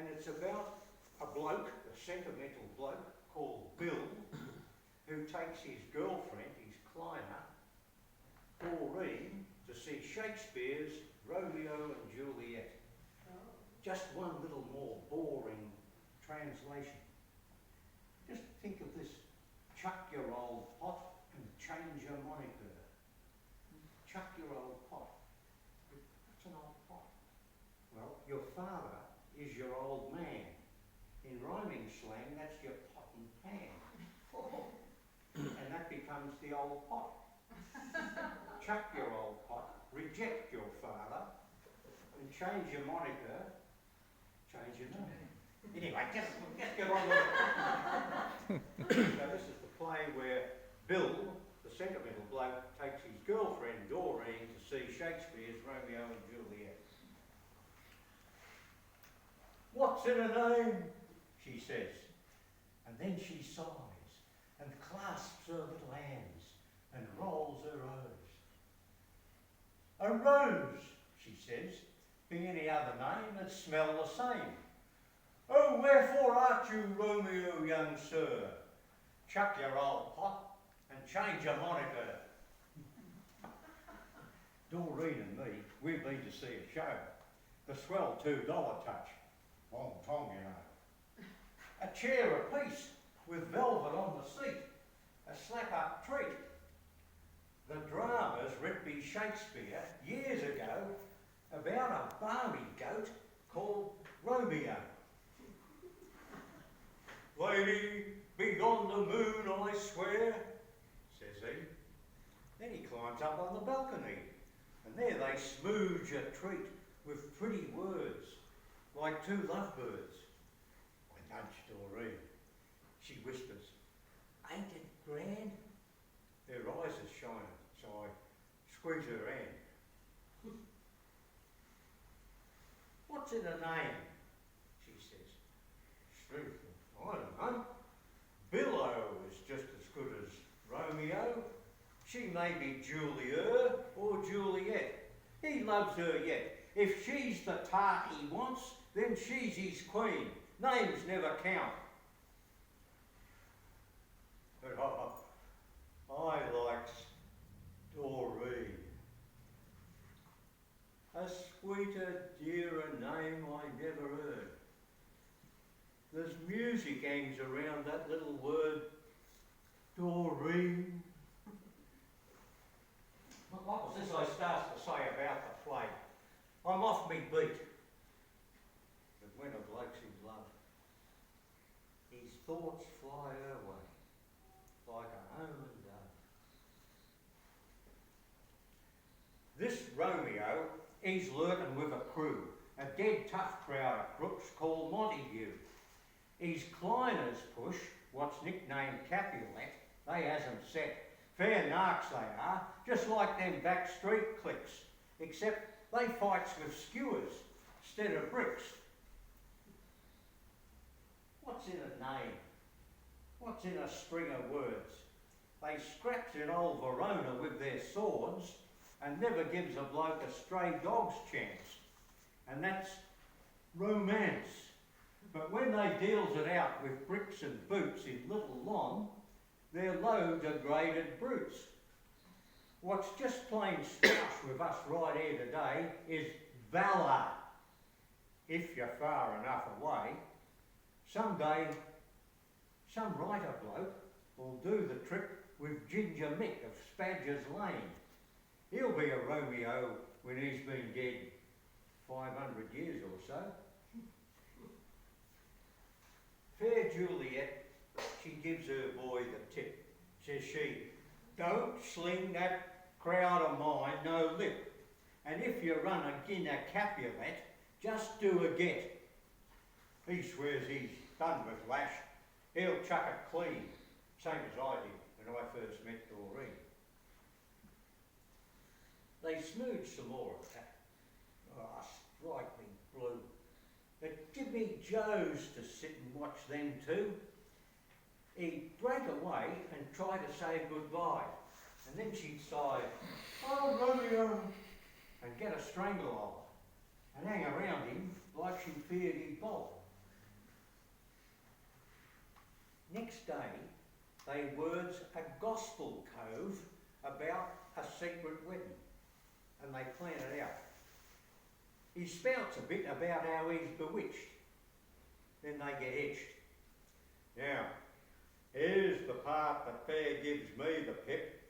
and it's about a bloke, a sentimental bloke called Bill, who takes his girlfriend, his Kleiner, Doreen, to see Shakespeare's Romeo and Juliet. Just one little more boring translation. Just think of this: chuck your old pot and change your moniker. Chuck your old pot. What's an old pot? Well, your father is your old man. In rhyming slang, that's your pot and pan. And that becomes the old pot. Chuck your old pot, reject your father, and change your moniker, change your name. Anyway, just get on with it. So this is the play where Bill, the sentimental bloke, takes his girlfriend Doreen to see Shakespeare's Romeo and Juliet. "What's in a name?" she says. And then she sighs and clasps her little hands and rolls her O's. "A rose," she says. "Be any other name, it'd smell the same. Oh, wherefore art you Romeo, young sir? Chuck your old pot and change your moniker." Doreen and me, we've been to see a show. The swell $2 touch. Long Tom, you know. A chair apiece with velvet on the seat. A slap-up treat. The dramas writ by Shakespeare years ago about a barmy goat called Romeo. "Lady, beyond the moon I swear," says he. Then he climbs up on the balcony, and there they smooge a treat with pretty words, like two lovebirds. I nudge Doreen. She whispers, "Ain't it grand?" Her eyes are shining, so I squeeze her hand. "What's in a name?" she says. "Truth, I don't know. Billow is just as good as Romeo. She may be Julia or Juliet. He loves her yet. If she's the tart he wants, then she's his queen. Names never count." But I likes Doreen. A sweeter, dearer name I never heard. There's music hangs around that little word, Doreen. What was this I starts to say about the play? I'm off me beat. But when a bloke's in love, his thoughts fly her way, like a homing dove. This Romeo, he's lurking with a crew, a dead tough crowd of crooks called Montague. His Kleiners push, what's nicknamed Capulet, they hasn't set. Fair narcs they are, just like them back street cliques, except they fights with skewers instead of bricks. What's in a name? What's in a string of words? They scraps in old Verona with their swords and never gives a bloke a stray dog's chance. And that's romance. But when they deals it out with bricks and boots in Little Lon, they're low degraded brutes. What's just plain spoush with us right here today is valour. If you're far enough away, someday some writer bloke will do the trick with Ginger Mick of Spadger's Lane. He'll be a Romeo when he's been dead 500 years or so. Fair Juliet, she gives her boy the tip. Says she, "Don't sling that crowd of mine no lip. And if you run agin a Capulet, just do a get." He swears he's done with lash. He'll chuck it clean, same as I did when I first met Doreen. They smooge some more of that. Oh, strike me blue. But give me Joe's to sit and watch them two. He'd break away and try to say goodbye, and then she'd sigh, "Oh, Romeo," and get a stranglehold and hang around him like she feared he'd bolt. Next day, they words a gospel cove about a secret wedding, and they plan it out. He spouts a bit about how he's bewitched. Then they get hitched. Now, here's the part that fair gives me the pip.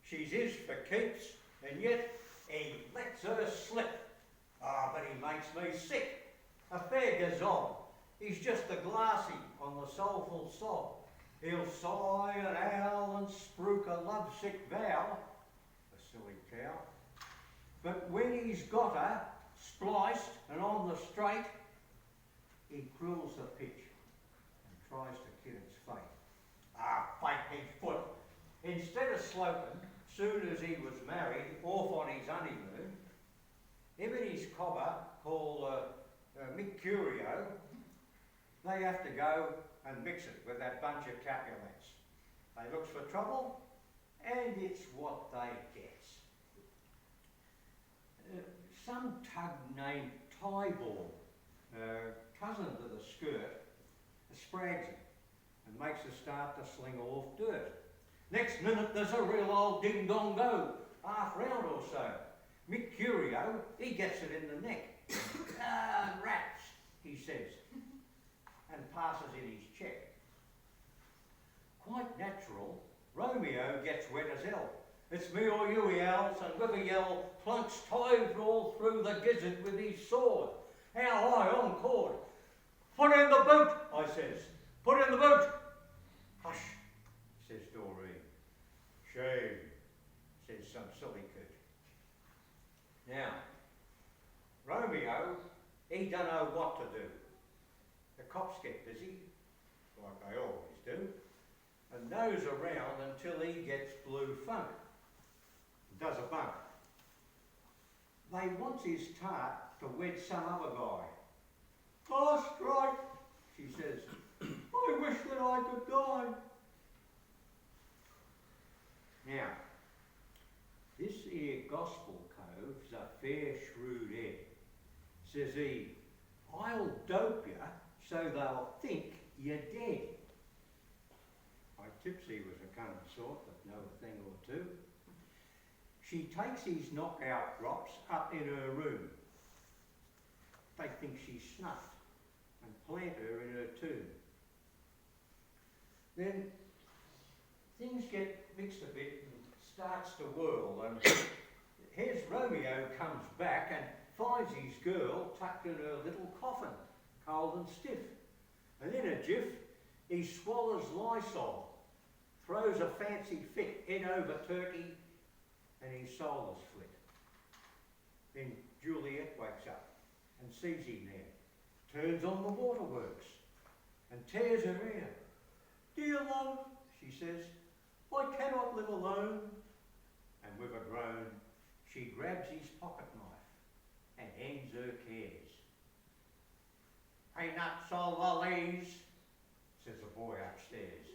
She's his for keeps, and yet he lets her slip. Ah, but he makes me sick. A fair gazelle. He's just a glassy on the soulful sob. He'll sigh and howl and spruik a lovesick vow. The silly cow. But when he's got her, spliced and on the straight, he cruels the pitch and tries to kill its fate. Ah, fate his foot. Instead of sloping, soon as he was married, off on his honeymoon, him and his cobber, called Mick Curio, they have to go and mix it with that bunch of Capulets. They looks for trouble, and it's what they gets. Some tug named Tyball, cousin to the skirt, sprags him and makes her start to sling off dirt. Next minute there's a real old ding-dong-go, half round or so. Mick Curio, he gets it in the neck. Ah, rats, he says, and passes in his check. Quite natural, Romeo gets wet as hell. It's me or you, he howls, and with a yell, plunks Toad all through the gizzard with his sword. How high on cord. Put in the boot, I says. Put in the boot. Hush, says Doreen. Shame, says some silly coot. Now, Romeo, he don't know what to do. The cops get busy, like they always do, and nose around until he gets blue funk. Does a bunk. They wants his tart to wed some other guy. Oh, strike, she says. I wish that I could die. Now, this here gospel cove's a fair shrewd head. Says he, I'll dope ya so they'll think you're dead. I tips he was a cunning sort that know a thing or two. She takes his knockout drops up in her room. They think she's snuffed and plant her in her tomb. Then things get mixed a bit and starts to whirl, and here's Romeo comes back and finds his girl tucked in her little coffin, cold and stiff. And in a jiff, he swallows Lysol, throws a fancy fit in over turkey, and his soul is flit. Then Juliet wakes up and sees him there, turns on the waterworks and tears her hair. Dear love, she says, I cannot live alone. And with a groan, she grabs his pocket knife and ends her cares. Hey, nuts all the leaves, says the boy upstairs.